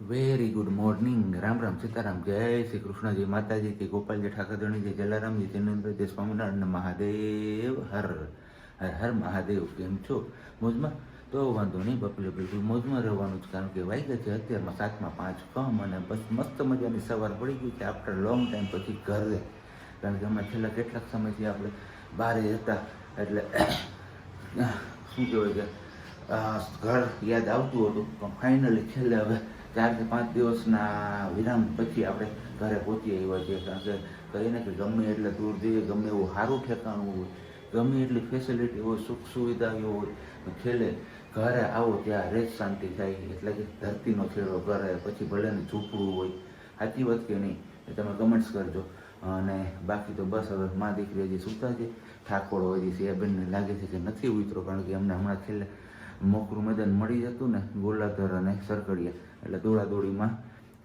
Very good morning. Ram Ram, Sitaram, જય શ્રી કૃષ્ણજી, માતાજી કે ગોપાલજી, ઠાકરધણીજી, જલારામજી, જિનેન્દ્રજી, સ્વામિનારાયણ, મહાદેવ હર હર હર મહાદેવ. કેમ છો? મોજમાં? તો વાંધો નહીં બપલે, બિલકુલ મોજમાં રહેવાનું જ, કારણ કે વાગ્યા છે અત્યારમાં 7:05 કમ, અને બસ મસ્ત મજાની સવાર પડી ગઈ છે આફ્ટર લોંગ ટાઈમ પછી ઘરે. કારણ કે અમે છેલ્લા કેટલાક સમયથી આપણે બહાર હતા, એટલે શું કહેવાય કે ઘર યાદ આવતું હતું, પણ ફાઇનલી છેલ્લે હવે 4 કે 5 દિવસના વિરામ પછી આપણે ઘરે પહોંચી આવ્યા છીએ. કારણ કે કહીએ ને કે ગમે એટલે દૂર જઈએ, ગમે એવું સારું ઠેકાણું હોય, ગમે એટલી ફેસિલિટી હોય, સુખ સુવિધાઓ હોય, પણ છેલ્લે ઘરે આવો ત્યાં રેજ શાંતિ થાય. એટલે કે ધરતીનો છેડો ઘરે, પછી ભલે ને ઝૂંપડું હોય. સાચી વાત કે નહીં એ તમે કમેન્ટ્સ કરજો. અને બાકી તો બસ હવે મા દીકરી હજી સૂતા છે. ઠાકોર હજી સિયાબેનને લાગે છે કે નથી ઉતરો, કારણ કે એમને હમણાં છેલ્લે મોકરું મેદાન મળી જતું ને ગોલાધર અને સરકડિયા, એટલે દોડાદોડીમાં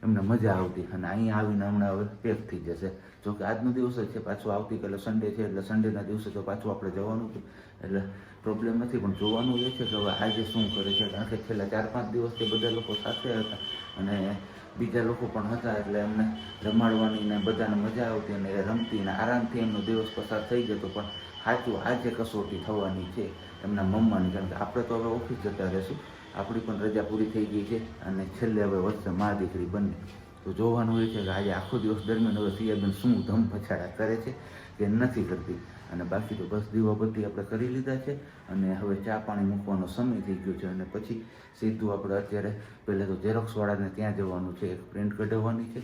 એમને મજા આવતી. અને અહીંયા આવીને હમણાં હવે પેક થઈ જશે. જોકે આજનો દિવસ જ છે, પાછું આવતીકાલે સન્ડે છે, એટલે સન્ડેના દિવસે તો પાછું આપણે જવાનું હતું, એટલે પ્રોબ્લેમ નથી. પણ જોવાનું એ છે કે હવે આજે શું કરે છે, કારણ કે છેલ્લા 4-5 દિવસથી બધા લોકો સાથે હતા અને બીજા લોકો પણ હતા, એટલે એમને રમાડવાની ને બધાને મજા આવતી અને રમતી ને આરામથી એમનો દિવસ પસાર થઈ જતો. પણ સાચું આજે કસોટી થવાની છે એમના મમ્માની, કારણ કે આપણે તો હવે ઓફિસ જતા રહીશું, આપણી પણ રજા પૂરી થઈ ગઈ છે, અને છેલ્લે હવે વચ્ચે મા દીકરી બંને. તો જોવાનું એ છે કે આજે આખો દિવસ દરમિયાન હવે સિયાબેન શું ધમ પછાડા કરે છે કે નથી કરતી. અને બાકી તો બસ દીવાબત્તી આપણે કરી લીધા છે, અને હવે ચા પાણી મૂકવાનો સમય થઈ ગયો છે. અને પછી સીધું આપણે અત્યારે પહેલાં તો ઝેરોક્સવાળાને ત્યાં જવાનું છે, એક પ્રિન્ટ કઢાવવાની છે,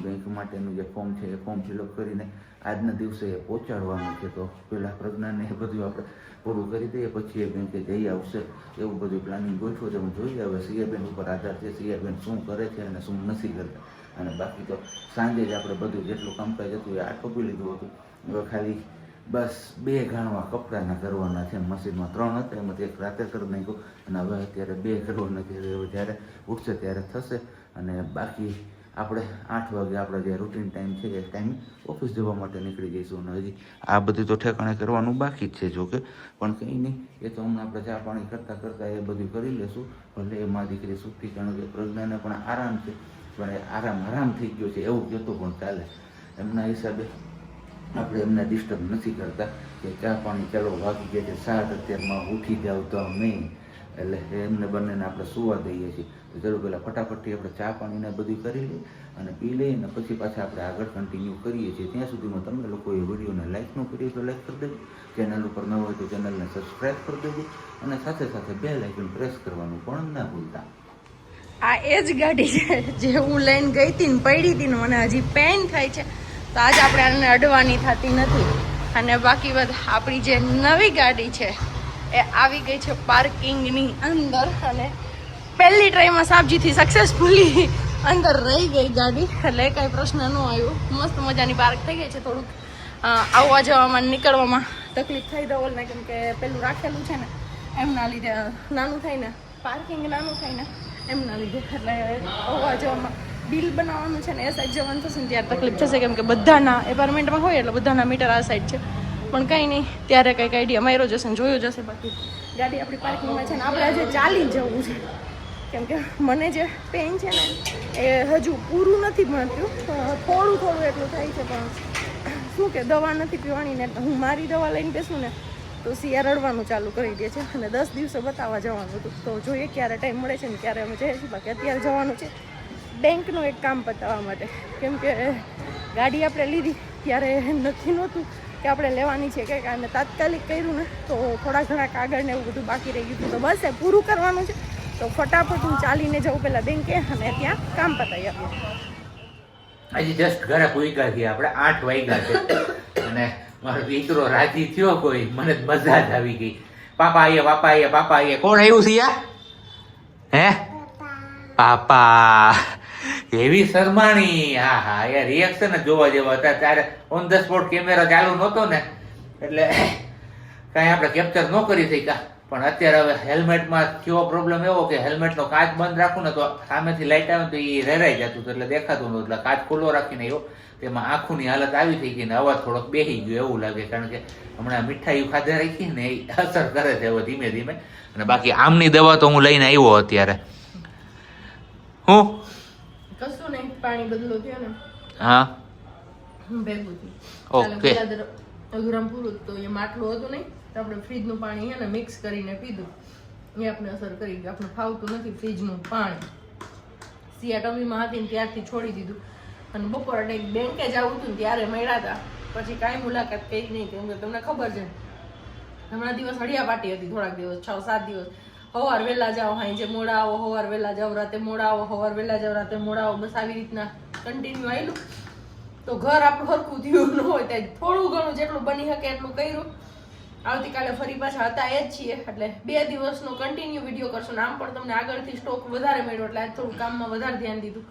બેંક માટેનું જે ફોર્મ છે એ ફોર્મ ફિલઅપ કરીને આજના દિવસે એ પહોંચાડવાનું છે. તો પહેલાં પ્રજ્ઞાને એ બધું આપણે પૂરું કરી દઈએ, પછી એ બેંકે જઈ આવશે, એવું બધું પ્લાનિંગ ગોઠવો છે. હું જોઈએ હવે સિયાબેન ઉપર આધાર છે, સિયાબેન શું કરે છે અને શું નથી કરતા. અને બાકી તો સાંજે જ આપણે બધું જેટલું કામકાજ હતું એ આટોપી લીધું હતું. હવે ખાલી બસ 2 ઘાણવા કપડાના કરવાના છે. મશીનમાં 3 હતા, એમાંથી એક રાતે કરી નાખ્યું, અને હવે અત્યારે 2 કરવાના છે. હવે જ્યારે ઉઠશે ત્યારે થશે. અને બાકી આપણે 8 વાગે આપણે જે રૂટીન ટાઈમ છે એ ટાઈમ ઓફિસ જવા માટે નીકળી જઈશું. અને હજી આ બધું તો ઠેકાણે કરવાનું બાકી જ છે જોકે, પણ કંઈ નહીં, એ તો હમણાં આપણે ચા પાણી કરતાં કરતાં એ બધું કરી લેશું. ભલે એ મા દીકરી સૂતી, કારણ કે પ્રજ્ઞાને પણ આરામ છે, પણ એ આરામ થઈ ગયો છે એવું કહેતો પણ ચાલે. એમના હિસાબે આપણે એમને ડિસ્ટર્બ નથી કરતા કે ચા પાણી ચાલો વાગી ગયા છે 7, અત્યારમાં ઉઠી જાવ તો નહીં, એટલે એમને બંનેને આપણે સુવા દઈએ છીએ. તો જરૂર પહેલાં ફટાફટથી આપણે ચા પાણીને બધું કરી લઈએ અને પી લઈએ, અને પછી પાછા આપણે આગળ કન્ટિન્યુ કરીએ છીએ. ત્યાં સુધીમાં તમે લોકોએ વિડીયોને લાઇક ન કરી તો લાઇક કરી દેજો, ચેનલ ઉપર ન હોય તો ચેનલને સબસ્ક્રાઈબ કરી દેજો, અને સાથે સાથે બેલ આઇકન પ્રેસ કરવાનું પણ ના ભૂલતા. આ એ જ ગાડી છે જે હું લઈને ગઈ હતી ને પડી હતી ને મને હજી પેન થાય છે, તો આજ આપણે આને અડવાની થતી નથી. અને બાકી બધા આપણી જે નવી ગાડી છે એ આવી ગઈ છે પાર્કિંગની અંદર, અને પહેલી ટ્રાયમાં સાબજીથી સક્સેસફુલી અંદર રહી ગઈ ગાડી, એટલે કાંઈ પ્રશ્ન ન આવ્યો. મસ્ત મજાની પાર્ક થઈ ગઈ છે. થોડુંક આવવા જવામાં નીકળવામાં તકલીફ થઈ ધવલને, કેમ કે પેલું રાખેલું છે ને એમના લીધે નાનું થાય ને, પાર્કિંગ નાનું થાય ને એમના લીધે, એટલે આવવા જવામાં બિલ બનાવવાનું છે ને એ સાઈડ જવાનું થશે ને ત્યારે તકલીફ થશે, કેમ કે બધાના એપાર્ટમેન્ટમાં હોય એટલે બધાના મીટર આ સાઈડ છે. પણ કંઈ નહીં, ત્યારે કંઈક આઈડિયા માર્યો જશે ને જોયો જશે. બાકી ગાડી આપણી પાર્કિંગમાં છે ને આપણે આજે ચાલી જવું છે, કેમ કે મને જે પેઇન છે ને એ હજુ પૂરું નથી ભણતું, થોડું એટલું થાય છે. પણ શું કે દવા નથી પીવાની ને, હું મારી દવા લઈને બેસું ને તો સિયા રડવાનું ચાલુ કરી દે છે. અને 10 દિવસે બતાવવા જવાનું હતું, તો જોઈએ ક્યારે ટાઈમ મળે છે ને ક્યારે અમે જઈશું. બાકી અત્યારે જવાનું છે બેંકનું એક કામ પતાવવા માટે, કેમ કે ગાડી આપણે લીધી ત્યારે નથી નહોતું કે આપણે લેવાની છે કે, અને તાત્કાલિક કર્યું ને તો થોડા ઘણા કાગળ ને એવું બધું બાકી રહી ગયું. તો બસ એ પૂરું કરવાનું છે, તો ફટાફટ હું ચાલીને જાઉં પહેલાં બેંકે અને ત્યાં કામ પતાવી આપ્યું. હજી જસ્ટ ઘરે પૂગ્યા છીએ આપણે, 8 વાગ્યા છે, અને મારો દીકરો રાજી થયો, કોઈ મને મજા જ આવી ગઈ. પાપા આઈએ. કોણ આવ્યું છે યા? હે પાપા, એવી શરમાણી. હા યાર, રિએક્શન જ જોવા જેવા હતા. ત્યારે ઓન ધ સ્પોટ કેમેરા ચાલુ નહોતો ને, એટલે કાંઈ આપણે કેપ્ચર ન કરી શક્યા. પણ અત્યારે હવે હેલ્મેટમાં કેવો પ્રોબ્લેમ એવો કે હેલ્મેટનો કાચ બંધ રાખું ને તો સામેથી લાઇટ આવે તો એ રેરાઈ જતું હતું, એટલે દેખાતું નહોતું. એટલે કાચ ખુલ્લો રાખીને આવ્યો, તેમાં આંખોની હાલત આવી થઈ ગઈ ને અવાજ થોડોક બેસી ગયો એવું લાગે, કારણ કે હમણાં મીઠાઈ ખાધા રાખી ને એ અસર કરે છે હવે ધીમે ધીમે. અને બાકી આમની દવા તો હું લઈને આવ્યો અત્યારે. હું પાણી બદલો થયો ને હા ભેગું થયું. ઓકે. કાલે અઘરામ પૂરું તો એ માટલું હતું નહીં તો આપણે ફ્રીજનું પાણી છે ને મિક્સ કરીને પીધું. એ આપણે અસર કરી ગઈ. આપણે ફાવતું નથી ફ્રીજનું પાણી. સિયા ટમીમાં હતી ને ત્યારથી છોડી દીધું. અને બપોરે ટાઈમ બેંકે જવું હતું ને ત્યારે મળ્યા હતા. પછી કાંઈ મુલાકાત કરી નહીં કેમ કે તમને ખબર છે હમણાં દિવસ હળિયા પાટી હતી થોડાક દિવસ 6-7 દિવસ. સવાર વહેલા જાઓ હાંજે મોડા આવો, સવાર વહેલા જાઓ રાતે મોડા આવો, સવાર વહેલા જાઓ રાતે મોડા આવો. બસ આવી રીતના કન્ટિન્યુ આવેલું. તો ઘર આપણું હરખું થયું ન હોય ત્યાં થોડું ઘણું જેટલું બની શકે એટલું કર્યું. આવતીકાલે ફરી પાછા હતા એ જ છીએ એટલે 2 દિવસનો કન્ટિન્યુ વિડીયો કરશું. આમ પણ તમને આગળથી સ્ટોક વધારે મળ્યો એટલે આજ થોડું કામમાં વધારે ધ્યાન દીધું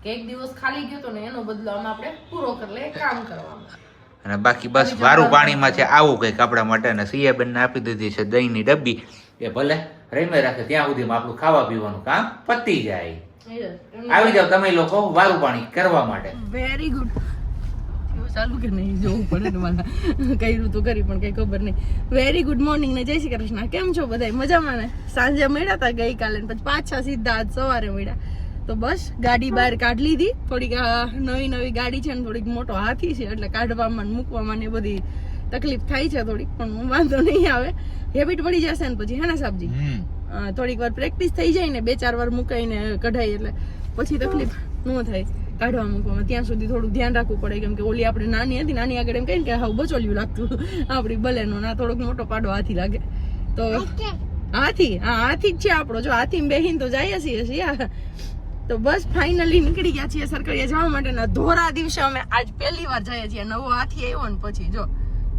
કે એક દિવસ ખાલી ગયો તો ને એનો બદલો આમાં આપણે પૂરો કરી લે કામ કરવામાં. અને બાકી બસ વારું પાણીમાં છે આવું કંઈક આપણા માટે. અને સિયાબેનને આપી દીધી છે દહીંની ડબ્બી. એ ભલે રમે રાખે ત્યાં સુધીમાં આપણું ખાવા પીવાનું કામ પતી જાય. આવી જાવ તમે લોકો વારું પાણી કરવા માટે. Very good. ચાલુ કે નહીં જોવું પડે ને મારા કર્યું તો કરી પણ કઈ ખબર નહીં. વેરી ગુડ મોર્નિંગ ને જય શ્રી કૃષ્ણ. કેમ છો બધા મજામાં ને? સાંજે મળ્યા હતા ગઈકાલે પછી પાછા સીધા આજ સવારે મળ્યા. તો બસ ગાડી બહાર કાઢી લીધી. થોડીક નવી ગાડી છે ને થોડીક મોટો હાથી છે એટલે કાઢવામાં ને મૂકવામાં ને બધી તકલીફ થાય છે થોડીક પણ વાંધો નહીં આવે. હેબિટ પડી જશે ને પછી હે ને સાહેબજી થોડીક વાર પ્રેક્ટિસ થઈ જાય ને 2-4 વાર મુકાઈને કઢાઈ એટલે પછી તકલીફ ન થાય કાઢવા મૂકવામાં. ત્યાં સુધી થોડું ધ્યાન રાખવું પડે કેમ કે ઓલી આપણે નાની હતી નાની આગળ એમ કહીને કે હા બચોલ્યું લાગતું આપણી બલેનો ના થોડોક મોટો પાડો હાથી લાગે તો હાથી જ છે આપણો. જો હાથી બેહીને તો જઈએ છીએ. તો બસ ફાઇનલી નીકળી ગયા છીએ સરકડીયા જવા માટેના. ધોરા દિવસે અમે આજ પહેલી વાર જઈએ છીએ. નવો હાથી આવ્યો ને પછી જો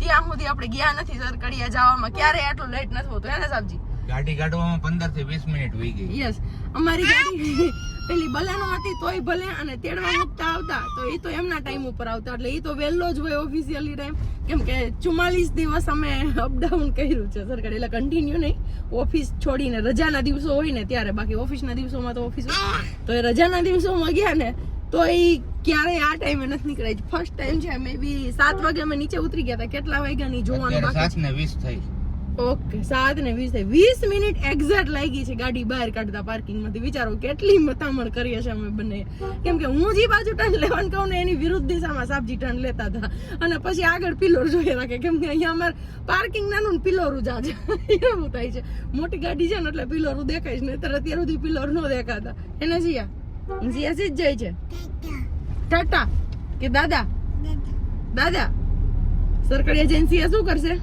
ત્યાં સુધી આપણે ગયા નથી સરકડીયા જવામાં. ક્યારેય આટલું લેટ નથી હોતું હે ને સાહેબજી? ગાડી કાઢવામાં 15 થી 20 મિનિટ વહી ગઈ. યસ અમારી ગાડી પેલી બલેનો હતી તોય ભલે અને તેડવા મૂકતા આવતા તો એ તો એમના ટાઈમ ઉપર આવતા એટલે એ તો વહેલો જ હોય ઓફિશિયલી ટાઈમ કેમ કે 44 દિવસ અમે અપડાઉન કર્યું છે સરકારે એટલે કન્ટિન્યુ નહીં. ઓફિસ છોડીને રજાના દિવસો હોય ને ત્યારે બાકી ઓફિસના દિવસોમાં તો ઓફિસ તો એ રજાના દિવસોમાં ગયા ને તો એ ક્યારેય આ ટાઈમે નથી નીકળાય. ફર્સ્ટ ટાઈમ છે મે બી 7 વાગે અમે નીચે ઉતરી ગયા હતા. કેટલા વાગ્યાની જોવાનું બાકી? 7:20 થઈ. ઓકે 7:20 થઈ. 20 મિનિટ એક્ઝેક્ટ લાગી છે ગાડી બહાર કાઢતા પાર્કિંગમાંથી. વિચારો કેટલી મતામણ કરીએ છે અમે બંને કેમ કે હું જે બાજુ ટર્ન લેવાનું કહું ને એની વિરુદ્ધ દિશામાં સાબજી ટર્ન લેતા હતા અને પછી આગળ પિલોર જોઈએ રાખે કેમ કે અહીંયા અમારે પાર્કિંગ નાનું ને પિલોરું જ છે એવું થાય છે. મોટી ગાડી છે ને એટલે પિલોરું દેખાય છે નહીતર અત્યાર સુધી પિલોર ન દેખાતા. એને સિયા જ જાય છે ટાટા કે દાદા દાદા સરકડીયા જઈને સિયા શું કરશે?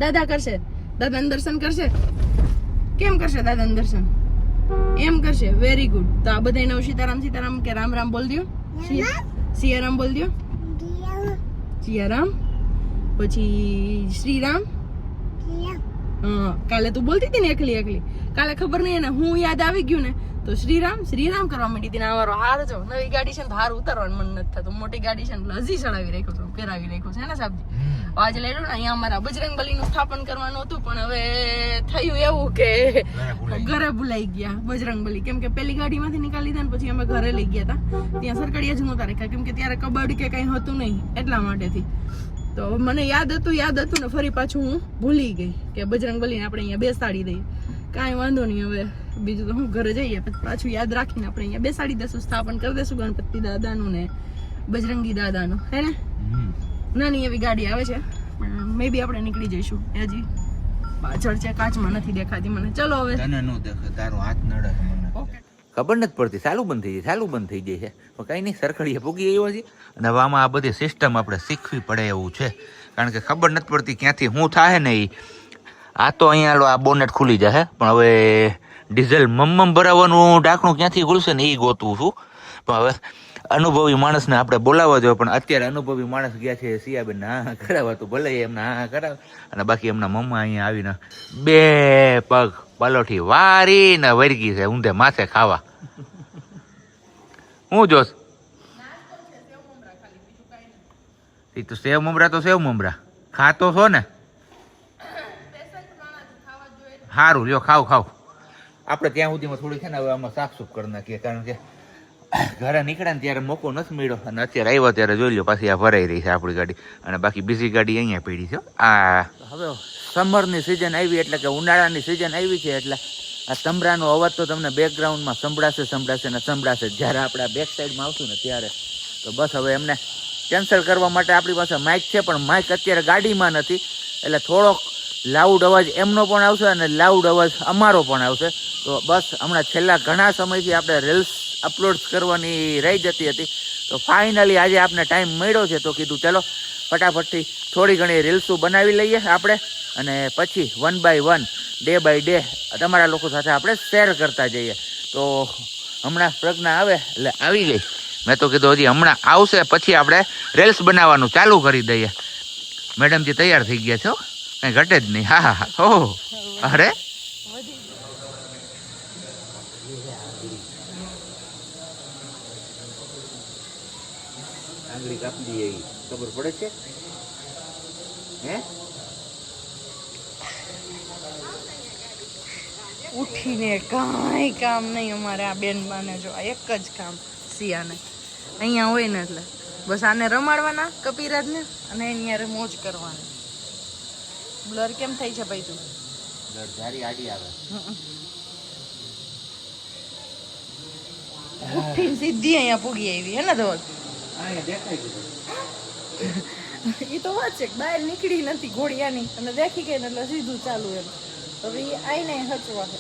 દાદા કરશે. દાદાના દર્શન કરશે. કેમ કરશે દાદાના દર્શન? એમ કરશે. Very good. તો આ બધા નવ સીતારામ કે રામ રામ બોલ દો. સિયારામ બોલ દો. સિયારામ પછી શ્રીરામ. કાલે તું બોલતી હતી ને એકલી કાલે ખબર નહીં એને હું યાદ આવી ગયું ને તો શ્રીરામ કરવા માંડી હતી ને અમારો હાર જો નવી ગાડી છે ને તો હાર ઉતારવાનું મન નથી થતું. મોટી ગાડી છે ને હજી ચડાવી રાખ્યો છું પહેરાવી રાખ્યો છે ને સાહેબજી. આજે લઈ લો ને અહીંયા અમારા બજરંગબલીનું સ્થાપન કરવાનું હતું પણ હવે થયું એવું કે ઘરે ભૂલાઈ ગયા બજરંગબલી કેમ કે પેલી ગાડીમાંથી નીકાળી દીધા ને પછી અમે ઘરે લઈ ગયા હતા. ત્યાં સરકડીયા જ નહોતા રાખ્યા કેમ કે ત્યારે કબડ કે કઈ હતું નહીં એટલા માટેથી. તો મને યાદ હતું ને ફરી પાછું હું ભૂલી ગઈ કે બજરંગબલીને આપણે અહીંયા બેસાડી દઈએ. કાંઈ વાંધો નહીં હવે બીજું તો હું ઘરે જઈએ પછી પાછું યાદ રાખીને આપણે અહીંયા બેસાડી દઈશું સ્થાપન કરી દઈશું ગણપતિ દાદાનું ને બજરંગી દાદાનું હે ને. નાની એવી ગાડી આવે છે પણ મે બી આપણે નીકળી જઈશું. હજી પાછળ છે કાચમાં નથી દેખાતી મને. ચલો હવે તને નો દેખે તારો હાથ નડે મને. ઓકે ખબર નથી પડતી ચાલુ બંધ થઈ જાય પણ કઈ નહીં સરખડીએ પૂગી આવ્યો છે. અને હવે આમાં આ બધી સિસ્ટમ આપણે શીખવી પડે એવું છે કારણ કે ખબર નથી પડતી ક્યાંથી શું થાય ને એ. આ તો અહીંયા આ બોનેટ ખુલી જશે પણ હવે ડીઝલ મમ્મ ભરાવાનું ઢાંકણું ક્યાંથી ખુલશે ને એ ગોતવું છું. પણ હવે અનુભવી માણસને આપણે બોલાવવા જોઈએ પણ અત્યારે અનુભવી માણસ ગયા છે સિયાબેન હા કરાવવા તો ભલે એમના હા કરાવે અને બાકી એમના મમ્મા અહીંયા આવીને 2 પગ પલોઠી વારીને વરગી છે ઊંધે માથે ખાવા. હું જોશ એ તો સેવ મમરા ખાતો છો ને? સારું લ્યો ખાવ આપણે ત્યાં સુધીમાં થોડી છે ને હવે આમાં સાફસૂફ કરી નાખીએ કારણ કે ઘરે નીકળ્યા ને ત્યારે મોકો નથી મળ્યો અને અત્યારે આવ્યા ત્યારે જોઈ લો પાછી આ ભરાઈ રહી છે આપણી ગાડી અને બાકી બીજી ગાડી અહીંયા પડી છે. આ હવે સમરની સિઝન આવી એટલે કે ઉનાળાની સિઝન આવી છે એટલે આ તમરાનો અવાજ તો તમને બેકગ્રાઉન્ડમાં સંભળાશે ને સંભળાશે. જ્યારે આપણે બેક સાઈડમાં આવશું ને ત્યારે તો બસ હવે એમને કેન્સલ કરવા માટે આપણી પાસે માઇક છે, પણ માઇક અત્યારે ગાડીમાં નથી, એટલે થોડોક લાઉડ અવાજ એમનો પણ આવશે અને લાઉડ અવાજ અમારો પણ આવશે. તો બસ હમણાં છેલ્લા ઘણા સમયથી આપણે રીલ્સ અપલોડ કરવાની રહી જતી હતી, તો ફાઇનલી આજે આપણે ટાઈમ મળ્યો છે, તો કીધું ચલો ફટાફટથી થોડી ઘણી રીલ્સો બનાવી લઈએ આપણે, અને પછી 1 by 1 ડે બાય ડે તમારા લોકો સાથે આપણે શેર કરતા જઈએ. તો હમણાં પ્રજ્ઞા આવે એટલે આવી ગઈ, મેં તો કીધું હજી હમણાં આવશે પછી આપણે રીલ્સ બનાવવાનું ચાલુ કરી દઈએ. મેડમજી તૈયાર થઈ ગયા છો, કંઈ ઘટે જ નહીં. હા હા ઓહ અરે આંગળી કાપી દઈએ, ખબર પડે છે હે? ઉઠીને કાંઈ કામ નહીં અમારે આ બેનબાને, જો આ એક જ કામ સિયાને અહીંયા હોય ને એટલે બસ આને રમાડવાના કપિરાજને અને એની યારે મોજ કરવાની. બ્લર કેમ થઈ છે ભાઈ તું? જારી આડી આવે. ઉઠીને સીધી અહીંયા પૂગી આવી હે ને ધવલ? એ તો વાત છે, બહાર નીકળી નથી ઘોડિયાની અને દેખી ગઈ ને એટલે સીધું ચાલુ એમ. હવે એ આઈને હચવા છે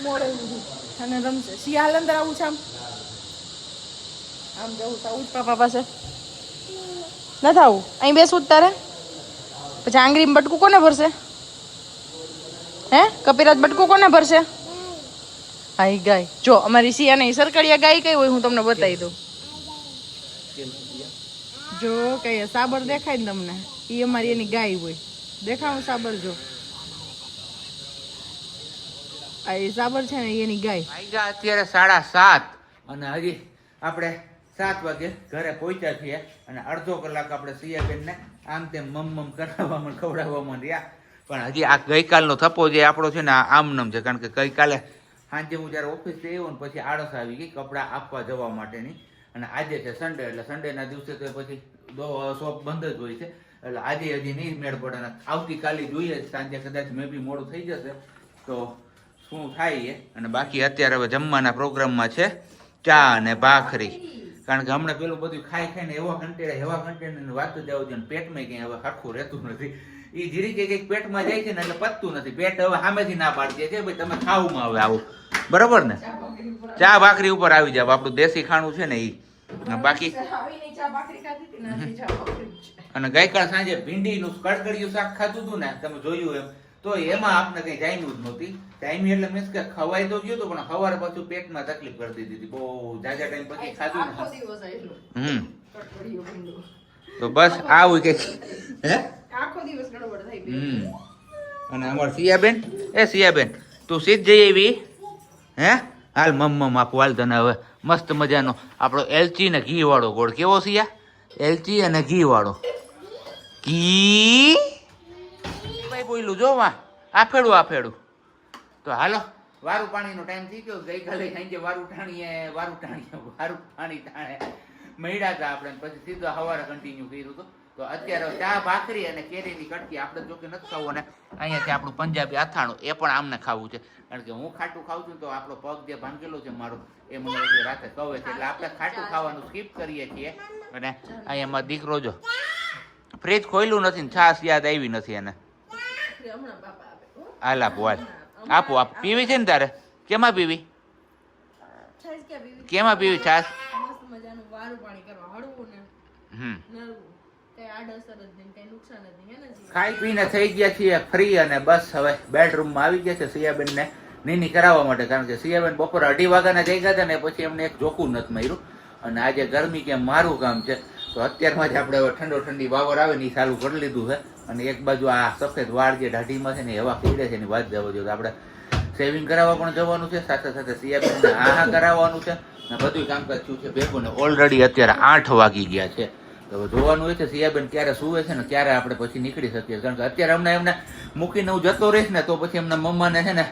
મોડે અને રમશે. શિયાળ અંદર આવું છે, આમ જવું આવું જ પાપા પાસે નથી આવું. અહીં બેસવું જ તારે? પછી આંગળીમાં બટકું કોને ભરશે? હે કપિરાજ બટકું કોને ભરશે? હા એ ગાય. જો અમારી સિયા નહીં સરકડિયા ગાય કઈ હોય હું તમને બતાવી દઉં. જો કઈ સાબર દેખાય ને તમને, એ અમારી એની ગાય હોય. દેખાવું સાબર? જો આ એ સાબર છે ને એની ગાય. વાગ્યા અત્યારે 7:30 અને હજી આપણે 7 વાગે ઘરે પહોંચ્યા છીએ, અને અડધો કલાક આપણે સિયાબેનને આમ તેમ મમ કરાવવામાં ખવડાવવામાં રહ્યા. પણ હજી આ ગઈકાલનો થપ્પો જે આપણો છે ને આ આમનમ છે, કારણ કે ગઈકાલે સાંજે હું જ્યારે ઓફિસથી આવ્યો ને પછી આળસ આવી ગઈ કપડાં આપવા જવા માટેની, અને આજે છે સન્ડે, એટલે સન્ડેના દિવસે તો પછી શોપ બંધ જ હોય છે, એટલે આજે હજી નહીં મેળ પડે. અને આવતીકાલે જોઈએ સાંજે કદાચ મે બી મોડું થઈ જશે તો શું થાય એ. અને બાકી અત્યારે હવે જમવાના પ્રોગ્રામમાં છે ચા અને ભાખરી, કારણ કે હમણાં પેલું બધું ખાઈને એવા કંટેને વાત જ આવું છે, પેટમાં ક્યાંય હવે સરખું રહેતું નથી. એ જીરી કંઈક પેટમાં જાય છે ને એટલે પતતું નથી. પેટ હવે સામેથી ના પાડી દે છે ભાઈ તમે ખાવું હવે આવું, બરોબર ને? ચા ભાખરી ઉપર આવી જાવ, આપણું દેશી ખાણું છે ને એ. બાકી અને ગઈકાલ સાંજે ભીંડીનું કડકડિયું શાક ખાધું હતું ને, તમે જોયું એમ, તો એમાં આપણે કઈ જામ્યું જ નહોતી. જામી એટલે મીન્સ કે ખવાય તો ગયું હતું, પણ સવારે પાછું પેટમાં તકલીફ કરતી હતી બહુ જાજા ટાઈમ પછી ખાધું ને. તો બસ આવું કે હે આખો દિવસ ગડબડ થઈ ગઈ. અને અમાર સિયાબેન, એ સિયાબેન તું સીધ જઈ આવી હે? હાલ મમ્મ આપું હાલ તને હવે મસ્ત મજાનો આપણો એલચી ને ઘી વાળો ગોળ. કેવો સિયા? એલચી અને ઘી વાળો. ઘી ભાઈ બોયલું જો વા આફેડું. તો હાલો વારું પાણીનો ટાઈમ થઈ ગયો. ગઈકાલે સાંજે વારું પાણી મળ્યા હતા આપણે, પછી સીધો સવારે કન્ટિન્યુ કર્યું હતું. તો અત્યારે ચા ભાખરી અને કેરીની કટકી આપણે જો કે નથી ખાવું, અને અહીંયાથી આપણું પંજાબી અથાણું એ પણ આમને ખાવું છે, કારણ કે હું ખાટું ખાઉં છું તો આપણો પગ જે ભાંગેલો છે મારો એ મને રાતે કહે છે, એટલે આપણે ખાટું ખાવાનું સ્કીપ કરીએ છીએ. અને અહીંયા દીકરો જો ફ્રીજ ખોલ્યું નથી ને છાશ યાદ આવી નથી એને. હાલ આપો પીવી છે ને તારે? કેમાં પીવી છાશ? ખાઈ પીને થઈ ગયા છીએ ફ્રી, અને બસ હવે બેડરૂમમાં આવી ગયા છે સિયાબેન ને નીની કરાવવા માટે, કારણ કે સિયાબેન બપોરે 2:30 વાગ્યાના જઈ ગયા હતા ને પછી એમને એક જોખું નથી માર્યું. અને આજે ગરમી કે મારું કામ છે, તો અત્યારમાં જ આપણે હવે ઠંડી વાવર આવે ને એ ચાલુ કરી લીધું છે. અને એક બાજુ આ સફેદ વાળ જે દાઢીમાં છે ને એવા કીડે છે એની વાત જવા જોઈએ, આપણે સેવિંગ કરાવવા પણ જવાનું છે, સાથે સાથે સિયાબેનને આહા કરાવવાનું છે, ને બધું કામકાજ થયું છે ભેગું. ને ઓલરેડી અત્યારે 8 વાગી ગયા છે. તો જોવાનું હોય છે સિયાબેન ક્યારે સુવે છે ને ક્યારે આપણે પછી નીકળી શકીએ, કારણ કે અત્યારે એમને મૂકીને હું જતો રહીશ ને તો પછી એમના મમ્માને છે ને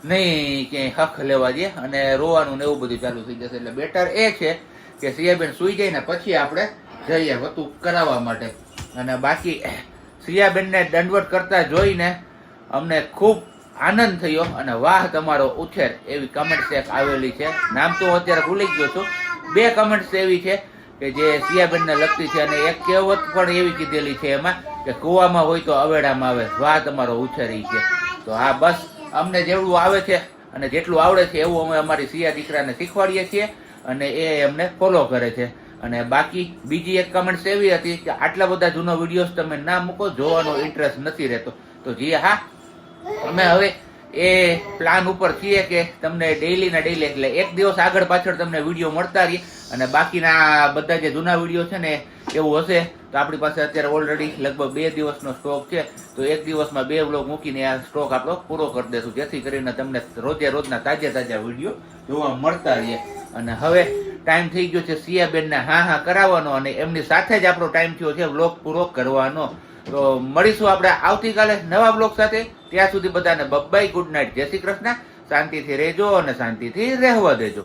નહીં ક્યાંય હક લેવા દે અને રોવાનું ને એવું બધું ચાલુ થઈ જશે. એટલે બેટર એ છે કે સિયાબેન સુઈ જાય ને પછી આપણે જઈએ વતું કરાવવા માટે. અને બાકી સિયાબેનને દંડવટ કરતા જોઈને અમને ખૂબ આનંદ થયો અને વાહ તમારો ઉછેર એવી કમેન્ટ્સ એક આવેલી છે. નામ તો અત્યારે ભૂલી ગયો છું. 2 કમેન્ટ્સ એવી છે કે જે સિયાબેનને લગતી છે અને એક કહેવત પણ એવી કીધેલી છે એમાં કે કૂવામાં હોય તો અવેડામાં આવે. વાહ તમારો ઉછેર ઈ છે. તો હા બસ અમને જેવડું આવે છે અને જેટલું આવડે છે એવું અમે અમારી સિયા દીકરાને શીખવાડીએ છીએ અને એ અમને ફોલો કરે છે. અને બાકી બીજી એક કમેન્ટ્સ એવી હતી કે આટલા બધા જૂનો વિડીયોઝ તમે ના મૂકો, જોવાનો ઇન્ટરેસ્ટ નથી રહેતો. તો જી હા, અમે હવે એ પ્લાન ઉપર છીએ કે તમને ડેઈલી ના ડેઈલી એટલે એક દિવસ આગળ પાછળ તમને વિડીયો મળતા રહીએ અને બાકીના બધા જે જૂના વિડીયો છે ને એવું હશે તો આપણી પાસે અત્યારે ઓલરેડી લગભગ 2 દિવસનો સ્ટોક છે. તો એક દિવસમાં 2 વ્લોગ મૂકીને આ સ્ટોક આપણો પૂરો કરી દેશું, જેથી કરીને તમને રોજે રોજના તાજા વિડીયો જોવા મળતા રહીએ. અને હવે ટાઈમ થઈ ગયો છે સિયાબેનને હા કરાવવાનો અને એમની સાથે જ આપણો ટાઈમ થયો છે વ્લોગ પૂરો કરવાનો. તો મળીશું આપણે આવતીકાલે નવા બ્લોગ સાથે. ત્યાં સુધી બધાને બાય, ગુડ નાઇટ, જય શ્રી કૃષ્ણ. શાંતિથી રહેજો અને શાંતિથી રહેવા દેજો.